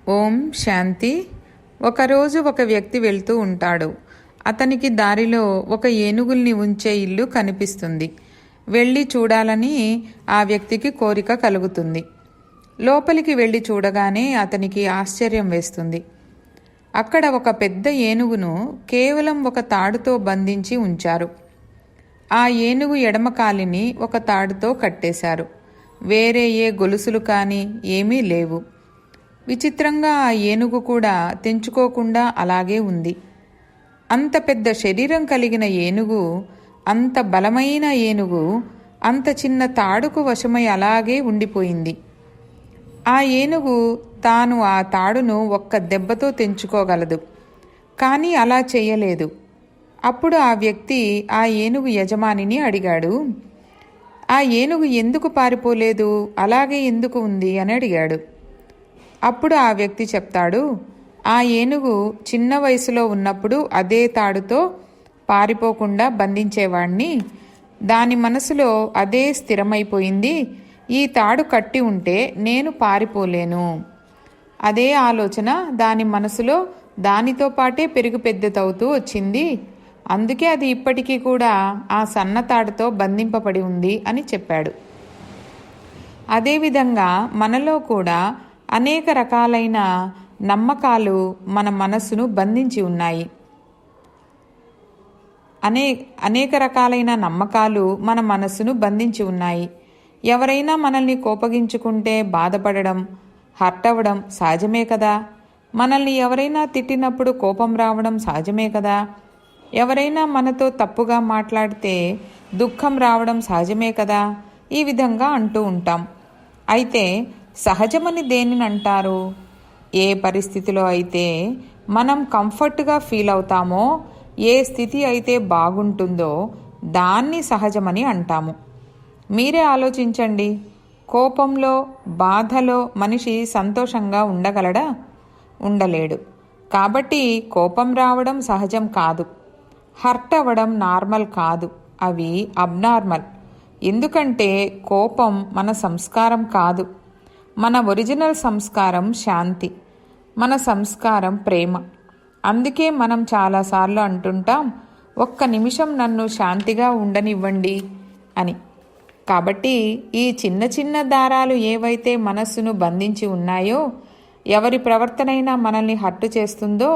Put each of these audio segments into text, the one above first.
ఓం శాంతి. ఒకరోజు ఒక వ్యక్తి వెళ్తూ ఉంటాడు. అతనికి దారిలో ఒక ఏనుగుల్ని ఉంచే ఇల్లు కనిపిస్తుంది. వెళ్ళి చూడాలని ఆ వ్యక్తికి కోరిక కలుగుతుంది. లోపలికి వెళ్ళి చూడగానే అతనికి ఆశ్చర్యం వేస్తుంది. అక్కడ ఒక పెద్ద ఏనుగును కేవలం ఒక తాడుతో బంధించి ఉంచారు. ఆ ఏనుగు ఎడమ కాలిని ఒక తాడుతో కట్టేశారు. వేరే ఏ గొలుసులు కానీ ఏమీ లేవు. విచిత్రంగా ఆ ఏనుగు కూడా తెంచుకోకుండా అలాగే ఉంది. అంత పెద్ద శరీరం కలిగిన ఏనుగు, అంత బలమైన ఏనుగు అంత చిన్న తాడుకు వశమై అలాగే ఉండిపోయింది. ఆ ఏనుగు తాను ఆ తాడును ఒక్క దెబ్బతో తెంచుకోగలదు, కానీ అలా చేయలేదు. అప్పుడు ఆ వ్యక్తి ఆ ఏనుగు యజమానిని అడిగాడు, ఆ ఏనుగు ఎందుకు పారిపోలేదు, అలాగే ఎందుకు ఉంది అని అడిగాడు. అప్పుడు ఆ వ్యక్తి చెప్తాడు, ఆ ఏనుగు చిన్న వయసులో ఉన్నప్పుడు అదే తాడుతో పారిపోకుండా బంధించేవాణ్ణి. దాని మనసులో అదే స్థిరమైపోయింది. ఈ తాడు కట్టి ఉంటే నేను పారిపోలేను. అదే ఆలోచన దాని మనసులో దానితో పాటే పెరుగు పెద్దతవుతూ వచ్చింది. అందుకే అది ఇప్పటికీ కూడా ఆ సన్న తాడుతో బంధింపబడి ఉంది అని చెప్పాడు. అదేవిధంగా మనలో కూడా అనేక రకాలైన నమ్మకాలు మన మనస్సును బంధించి ఉన్నాయి. అనేక రకాలైన నమ్మకాలు మన మనస్సును బంధించి ఉన్నాయి. ఎవరైనా మనల్ని కోపగించుకుంటే బాధపడడం, హర్ట్ అవ్వడం సహజమే కదా. మనల్ని ఎవరైనా తిట్టినప్పుడు కోపం రావడం సహజమే కదా. ఎవరైనా మనతో తప్పుగా మాట్లాడితే దుఃఖం రావడం సహజమే కదా. ఈ విధంగా అంటూ ఉంటాం. అయితే సహజమని దేనిని అంటారు? ఏ పరిస్థితిలో అయితే మనం కంఫర్ట్గా ఫీల్ అవుతామో, ఏ స్థితి అయితే బాగుంటుందో దాన్ని సహజమని అంటాము. మీరే ఆలోచించండి. కోపంలో, బాధలో మనిషి సంతోషంగా ఉండగలడా? ఉండలేడు. కాబట్టి కోపం రావడం సహజం కాదు. హర్ట్ అవ్వడం నార్మల్ కాదు, అవి అబ్నార్మల్. ఎందుకంటే కోపం మన సంస్కారం కాదు. మన ఒరిజినల్ సంస్కారం శాంతి, మన సంస్కారం ప్రేమ. అందుకే మనం చాలాసార్లు అంటుంటాం, ఒక్క నిమిషం నన్ను శాంతిగా ఉండనివ్వండి అని. కాబట్టి ఈ చిన్న చిన్న దారాలు ఏవైతే మనస్సును బంధించి ఉన్నాయో, ఎవరి ప్రవర్తనైనా మనల్ని హర్టు చేస్తుందో,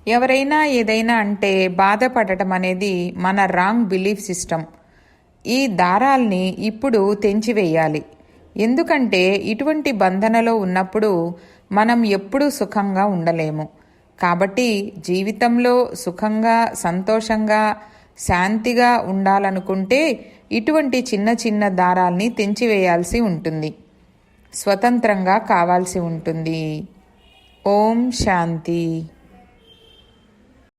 ఎవరైనా ఏదైనా అంటే బాధపడటం అనేది మన రాంగ్ బిలీఫ్ సిస్టమ్. ఈ దారాల్ని ఇప్పుడు తెంచివేయాలి. ఎందుకంటే ఇటువంటి బంధనలో ఉన్నప్పుడు మనం ఎప్పుడూ సుఖంగా ఉండలేము. కాబట్టి జీవితంలో సుఖంగా, సంతోషంగా, శాంతిగా ఉండాలనుకుంటే ఇటువంటి చిన్న చిన్న దారాల్ని తెంచివేయాల్సి ఉంటుంది. స్వతంత్రంగా కావాల్సి ఉంటుంది. ఓం శాంతి.